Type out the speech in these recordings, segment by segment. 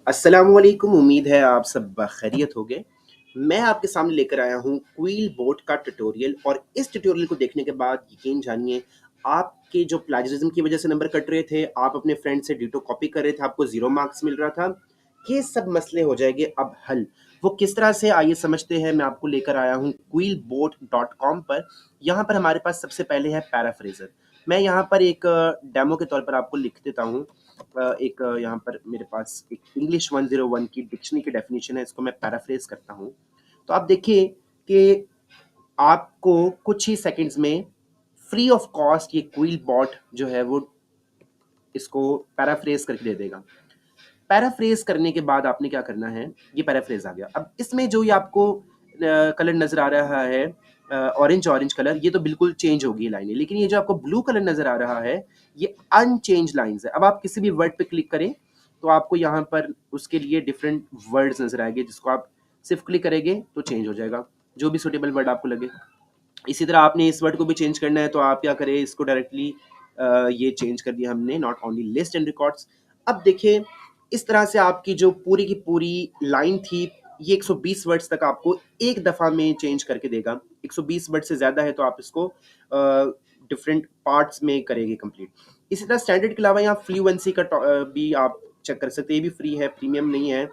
अस्सलामुअलैकुम। उम्मीद है आप सब खैरियत होंगे। मैं आपके सामने लेकर आया हूँ क्विल बोट का ट्यूटोरियल और इस ट्यूटोरियल को देखने के बाद यकीन जानिए आपके जो प्लेजरिज्म की वजह से नंबर कट रहे थे, आप अपने फ्रेंड से डिटो कॉपी कर रहे थे, आपको 0 मार्क्स मिल रहा था, ये सब मसले हो जाएंगे अब हल। वो किस तरह से आइए समझते हैं। मैं आपको लेकर आया हूँ quillbot.com पर। यहाँ पर हमारे पास सबसे पहले है पैराफ्रेजर। मैं यहाँ पर एक डेमो के तौर पर आपको लिख देता हूँ। एक यहाँ पर मेरे पास एक इंग्लिश 101 की डिक्शनरी की डेफिनेशन है, इसको मैं पैराफ्रेज करता हूँ। तो आप देखिए कि आपको कुछ ही सेकंड्स में फ्री ऑफ कॉस्ट ये क्विल बॉट जो है वो इसको पैराफ्रेज करके दे देगा। पैराफ्रेज करने के बाद आपने क्या करना है, ये पैराफ्रेज आ गया। अब इसमें जो ये आपको कलर नजर आ रहा है, ऑरेंज ऑरेंज कलर, ये तो बिल्कुल चेंज होगी लाइनें, लेकिन ये जो आपको ब्लू कलर नजर आ रहा है ये अनचेंज लाइंस है। अब आप किसी भी वर्ड पे क्लिक करें तो आपको यहाँ पर उसके लिए डिफरेंट वर्ड्स नजर आएंगे, जिसको आप सिर्फ क्लिक करेंगे तो चेंज हो जाएगा, जो भी सुटेबल वर्ड आपको लगे। इसी तरह आपने इस वर्ड को भी चेंज करना है तो आप क्या करें, इसको डायरेक्टली ये चेंज कर दिया हमने, not only list and records. अब देखिए इस तरह से आपकी जो पूरी की पूरी लाइन थी ये 120 वर्ड्स तक आपको एक दफ़ा में चेंज करके देगा। 120 वर्ड से ज़्यादा है तो आप इसको डिफरेंट पार्ट्स में करेंगे कंप्लीट। इसी तरह स्टैंडर्ड के अलावा यहाँ फ्लुएंसी का भी आप चेक कर सकते हैं, ये भी फ्री है, प्रीमियम नहीं है।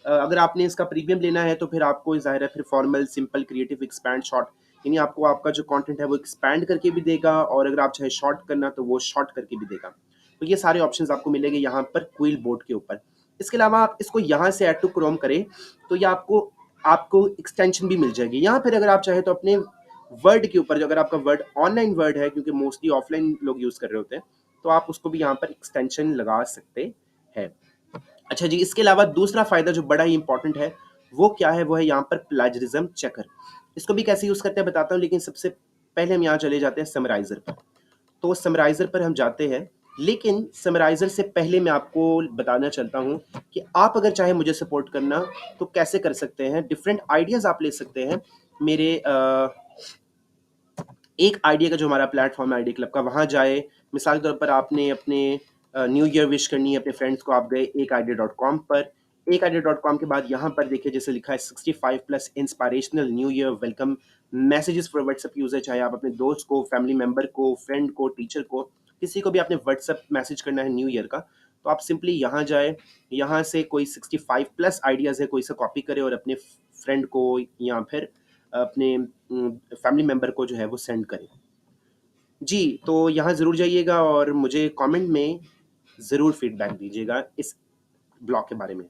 अगर आपने इसका प्रीमियम लेना है तो फिर आपको ज़ाहिर है फिर formal, simple, creative, expand, short, यानी आपको आपका जो कंटेंट है वो एक्सपैंड करके भी देगा, और अगर आप चाहे शॉर्ट करना तो वो शॉर्ट करके भी देगा। तो ये सारे ऑप्शंस आपको मिलेंगे यहाँ पर क्विल बोर्ड के ऊपर। इसके अलावा आप इसको यहाँ से ऐड टू क्रोम करें तो ये आपको आपको एक्सटेंशन भी मिल जाएगी। यहाँ फिर अगर आप चाहे तो अपने वर्ड के ऊपर, जो अगर आपका वर्ड ऑनलाइन वर्ड है, क्योंकि मोस्टली ऑफलाइन लोग यूज़ कर रहे होते हैं, तो आप उसको भी यहाँ पर एक्सटेंशन लगा सकते हैं। अच्छा जी, इसके अलावा दूसरा फ़ायदा जो बड़ा ही इंपॉर्टेंट है, वो क्या है? वो है यहाँ पर प्लेजरिज्म चेकर। इसको भी कैसे यूज़ करते हैं बताता हूँ, लेकिन सबसे पहले हम यहाँ चले जाते हैं समराइज़र पर। तो समराइज़र पर हम जाते हैं, लेकिन समराइज़र से पहले मैं आपको बताना चाहता हूँ कि आप अगर चाहें मुझे सपोर्ट करना, तो कैसे कर सकते हैं। डिफरेंट आइडियाज़ आप ले सकते हैं। मेरे एक आइडिया का जो हमारा प्लेटफॉर्म है आईडी क्लब का, वहाँ जाए। मिसाल के तौर पर आपने अपने न्यू ईयर विश करनी है अपने फ्रेंड्स को, आप गए एक आइडिया डॉट कॉम पर। एक आइडिया डॉट कॉम के बाद यहाँ पर देखिए जैसे लिखा है 65 plus inspirational new year welcome messages for WhatsApp user. चाहे आप अपने दोस्त को, फैमिली मेम्बर को, फ्रेंड को, टीचर को, किसी को भी आपने व्हाट्सएप मैसेज करना है न्यू ईयर का, तो आप सिंपली यहाँ जाए। यहाँ से कोई 65 प्लस आइडियाज़ है, कोई सा कॉपी करे और अपने फ्रेंड को या फिर अपने फैमिली मेम्बर को जो है वो सेंड करें। जी, तो यहाँ ज़रूर जाइएगा और मुझे कमेंट में ज़रूर फीडबैक दीजिएगा इस ब्लॉग के बारे में।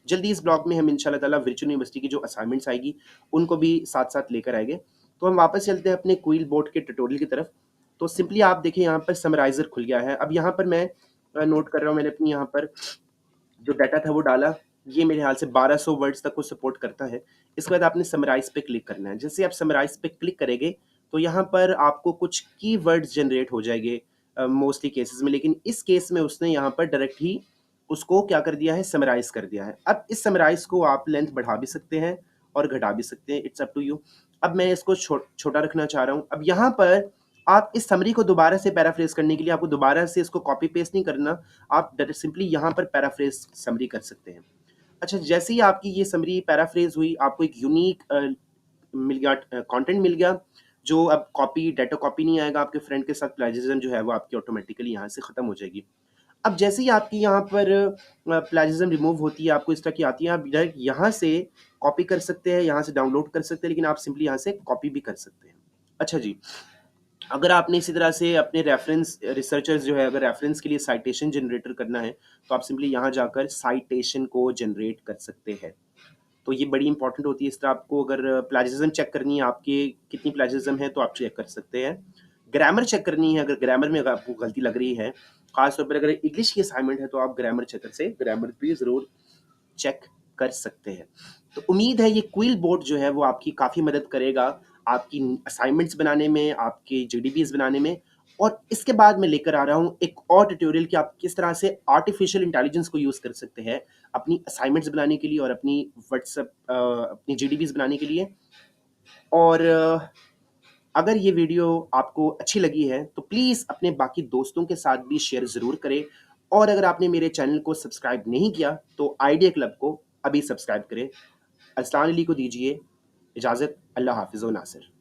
जल्दी इस ब्लॉग में हम इंशाल्लाह ताला वर्चुअल यूनिवर्सिटी की जो असाइनमेंट्स आएगी, उनको भी साथ-साथ लेकर आएँगे। तो हम वापस चलते हैं अपने क्विल बोर्ड के ट्यूटोरियल की तरफ। तो सिंपली आप देखिए यहाँ पर समराइज़र खुल गया है। अब यहाँ पर मैं नोट कर रहा हूँ, मैंने अपनी यहाँ पर जो डाटा था वो डाला। ये मेरे ख्याल से 1200 वर्ड्स तक को सपोर्ट करता है। इसके बाद आपने समराइज़ पे क्लिक करना है। जैसे आप समराइज़ पे क्लिक करेंगे, तो यहाँ पर आपको कुछ कीवर्ड्स जनरेट हो जाएँगे मोस्टली केसेस में, लेकिन इस केस में उसने यहाँ पर डायरेक्ट ही उसको क्या कर दिया है, समराइज़ कर दिया है। अब इस समराइज़ को आप लेंथ बढ़ा भी सकते हैं और घटा भी सकते हैं, इट्स अप टू यू। अब मैं इसको छोटा रखना चाह रहा हूँ। अब यहाँ पर आप इस समरी को दोबारा से पैराफ्रेज़ करने के लिए आपको दोबारा से इसको कॉपी पेस्ट नहीं करना, आप डायरेक्ट सिंपली यहाँ पर पैराफ्रेज़ समरी कर सकते हैं। अच्छा, जैसे ही आपकी ये समरी पैराफ्रेज़ हुई, आपको एक यूनिक मिल गया, कंटेंट मिल गया, जो अब कॉपी डाटा कॉपी नहीं आएगा आपके फ्रेंड के साथ। प्लेजरिज्म जो है वो आपकी ऑटोमेटिकली यहाँ से खत्म हो जाएगी। अब जैसे ही आपकी यहाँ पर प्लेजरिज्म रिमूव होती है, आपको इस तरह की आती है, आप डायरेक्ट यहाँ से कॉपी कर सकते हैं, यहाँ से डाउनलोड कर सकते हैं, लेकिन आप सिंपली यहाँ से कॉपी भी कर सकते हैं। अच्छा जी, अगर आपने इसी तरह से अपने रेफरेंस रिसर्चर्स जो है, अगर रेफरेंस के लिए साइटेशन जनरेटर करना है, तो आप सिंपली यहाँ जाकर साइटेशन को जनरेट कर सकते हैं। तो ये बड़ी इंपॉर्टेंट होती है। इस तरह आपको अगर प्लेजरिज्म चेक करनी है, आपके कितनी प्लेजरिज्म है, तो आप चेक कर सकते हैं। ग्रामर चेक करनी है, अगर ग्रामर में अगर आपको गलती लग रही है, खास तौर पर अगर इंग्लिश की असाइनमेंट है, तो आप ग्रामर चेकर से ग्रामर भी ज़रूर चेक कर सकते हैं। तो उम्मीद है ये क्विल बोर्ड जो है वो आपकी काफ़ी मदद करेगा आपकी असाइनमेंट्स बनाने में, आपके जीडीबीज़ बनाने में। और इसके बाद मैं लेकर आ रहा हूँ एक और ट्यूटोरियल कि आप किस तरह से आर्टिफिशियल इंटेलिजेंस को यूज़ कर सकते हैं अपनी असाइनमेंट्स बनाने के लिए और अपनी व्हाट्सएप अपनी जीडीबीज़ बनाने के लिए। और अगर ये वीडियो आपको अच्छी लगी है तो प्लीज़ अपने बाकी दोस्तों के साथ भी शेयर ज़रूर करें और अगर आपने मेरे चैनल को सब्सक्राइब नहीं किया तो आइडिया क्लब को अभी सब्सक्राइब करें। अस्सलाम वालेकुम, दीजिए इजाज़त। अल्लाह हाफ़िज़। नासिर।